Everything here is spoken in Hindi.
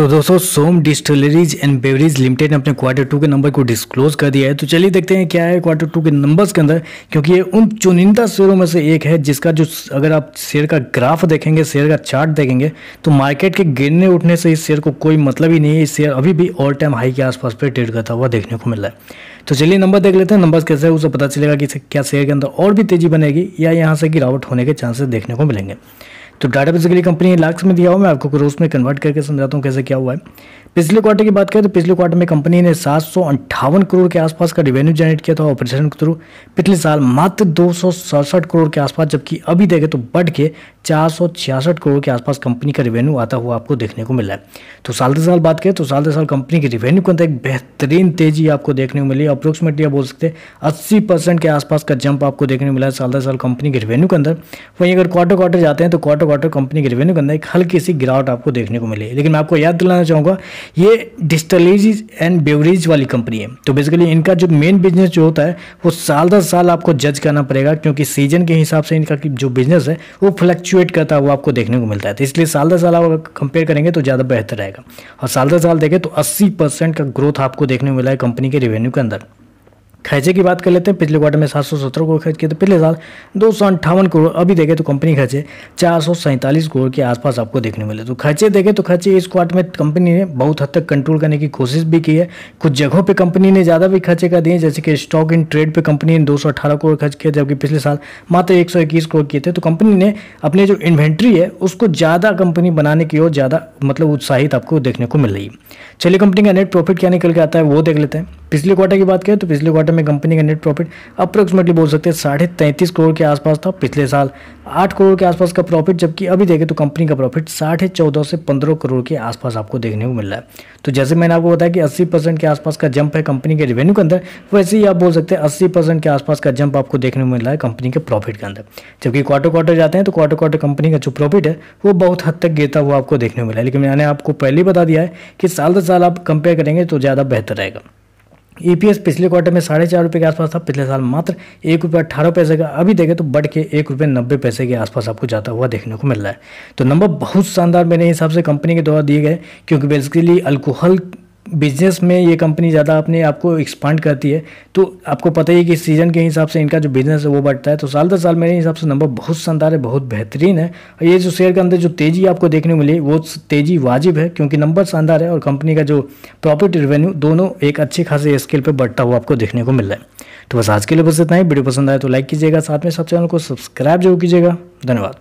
तो दोस्तों सोम डिस्टिलरीज एंड बेवरेज लिमिटेड ने अपने क्वार्टर 2 के नंबर को डिस्क्लोज कर दिया है। तो चलिए देखते हैं क्या है क्वार्टर 2 के नंबर्स के अंदर, क्योंकि ये उन चुनिंदा शेयरों में से एक है जिसका जो अगर आप शेयर का ग्राफ देखेंगे, शेयर का चार्ट देखेंगे तो मार्केट के गिरने उठने से इस शेयर को कोई मतलब ही नहीं है। इस शेयर अभी भी ऑल टाइम हाई के आसपास पे ट्रेड करता हुआ देखने को मिल रहा है। तो चलिए नंबर देख लेते हैं, नंबर्स कैसे है उसे पता चलेगा कि क्या शेयर के अंदर और भी तेजी बनेगी या यहाँ से गिरावट होने के चांसेस देखने को मिलेंगे। तो डाटा बेसिकली कंपनी लाख्स में दिया हुआ, मैं आपको क्रोर्स में कन्वर्ट करके समझाता हूँ कैसे क्या हुआ है। पिछले क्वार्टर की बात करें तो पिछले क्वार्टर में कंपनी ने 758 करोड़ के आसपास का रेवेन्यू जनरेट किया था ऑपरेशन के थ्रू। पिछले साल मात्र 267 करोड़ के आसपास, जबकि अभी देखें तो बढ़ के 466 करोड़ के आसपास कंपनी का रेवेन्यू आता हुआ आपको देखने को मिला है। तो साल दर साल बात करें तो साल दर साल कंपनी के रेवेन्यू के अंदर एक बेहतरीन तेजी आपको देखने को मिली। अप्रोक्सीमेटली आप बोल सकते हैं 80% के आसपास का जंप आपको देखने को मिला है साल दर साल कंपनी के रेवेन्यू के अंदर। वहीं अगर क्वार्टर जाते हैं तो क्वार्टर कंपनी के रेवेन्यू के अंदर एक हल्की सी गिरावट आपको देखने को मिली है। लेकिन मैं आपको याद दिलाना चाहूँगा ये डिस्टिलरीज एंड बेवरेज वाली कंपनी है, तो बेसिकली इनका जो मेन बिजनेस जो होता है वो साल दर साल आपको जज करना पड़ेगा, क्योंकि सीजन के हिसाब से इनका जो बिजनेस है वो फ्लक्चुएट करता हुआ आपको देखने को मिलता है। तो इसलिए साल दर साल आप कंपेयर करेंगे तो ज़्यादा बेहतर रहेगा। और साल दर साल देखें तो 80% का ग्रोथ आपको देखने को मिला है कंपनी के रेवेन्यू के अंदर। खर्चे की बात कर लेते हैं, पिछले क्वार्टर में 717 करोड़ खर्च किए थे, पिछले साल 258 करोड़, अभी देखें तो कंपनी खर्चे 447 करोड़ के आसपास आपको देखने मिले। तो खर्चे देखें तो खर्चे इस क्वार्टर में कंपनी ने बहुत हद तक कंट्रोल करने की कोशिश भी की है। कुछ जगहों पे कंपनी ने ज़्यादा भी खर्चे कर दिए, जैसे कि स्टॉक इन ट्रेड पे कंपनी ने 218 करोड़ खर्च किए, जबकि पिछले साल मात्र 121 करोड़ किए थे। तो कंपनी ने अपने जो इन्वेंट्री है उसको ज़्यादा कंपनी बनाने की ओर ज़्यादा उत्साहित आपको देखने को मिल रही है। चलिए कंपनी का नेट प्रॉफिट क्या निकल के आता है वो देख लेते हैं। पिछले क्वार्टर की बात करें तो पिछले क्वार्टर में कंपनी का नेट प्रॉफिट अप्रोक्सीमेटली बोल सकते हैं 33.5 करोड़ के आसपास था। पिछले साल 8 करोड़ के आसपास का प्रॉफिट, जबकि अभी देखें तो कंपनी का प्रॉफिट 14.5 से 15 करोड़ के आसपास आपको देखने को मिल रहा है। तो जैसे मैंने आपको बताया कि 80% के आसपास का जंप है कंपनी के रेवेन्यू के अंदर, वैसे ही आप बोल सकते हैं 80% के आसपास का जंप आपको देखने को मिल रहा है कंपनी के प्रॉफिट के अंदर। जबकि क्वार्टर जाते हैं तो क्वार्टर कंपनी का जो प्रॉफिट है वो बहुत हद तक गिरता हुआ आपको देखने को मिला है। लेकिन मैंने आपको पहले ही बता दिया है कि साल दर साल आप कंपेयर करेंगे तो ज़्यादा बेहतर रहेगा। EPS पिछले क्वार्टर में 4.5 रुपये के आसपास था, पिछले साल मात्र 1 रुपये 18 पैसे का, अभी देखें तो बढ़ के 1 रुपये 90 पैसे के आसपास आपको जाता हुआ देखने को मिल रहा है। तो नंबर बहुत शानदार मेरे हिसाब से कंपनी के द्वारा दिए गए, क्योंकि बेसिकली अल्कोहल बिजनेस में ये कंपनी ज़्यादा अपने आप को एक्सपांड करती है। तो आपको पता ही है कि सीजन के हिसाब से इनका जो बिजनेस है वो बढ़ता है। तो साल दर साल मेरे हिसाब से नंबर बहुत शानदार है, बहुत बेहतरीन है। और ये जो शेयर के अंदर जो तेज़ी आपको देखने को मिली वो तेज़ी वाजिब है, क्योंकि नंबर शानदार है और कंपनी का जो प्रॉफिट रेवेन्यू दोनों एक अच्छे खासे स्केल पर बढ़ता हुआ आपको देखने को मिल रहा है। तो बस आज के लिए बस इतना ही। वीडियो पसंद आए तो लाइक कीजिएगा, साथ में सब चैनल को सब्सक्राइब जरूर कीजिएगा। धन्यवाद।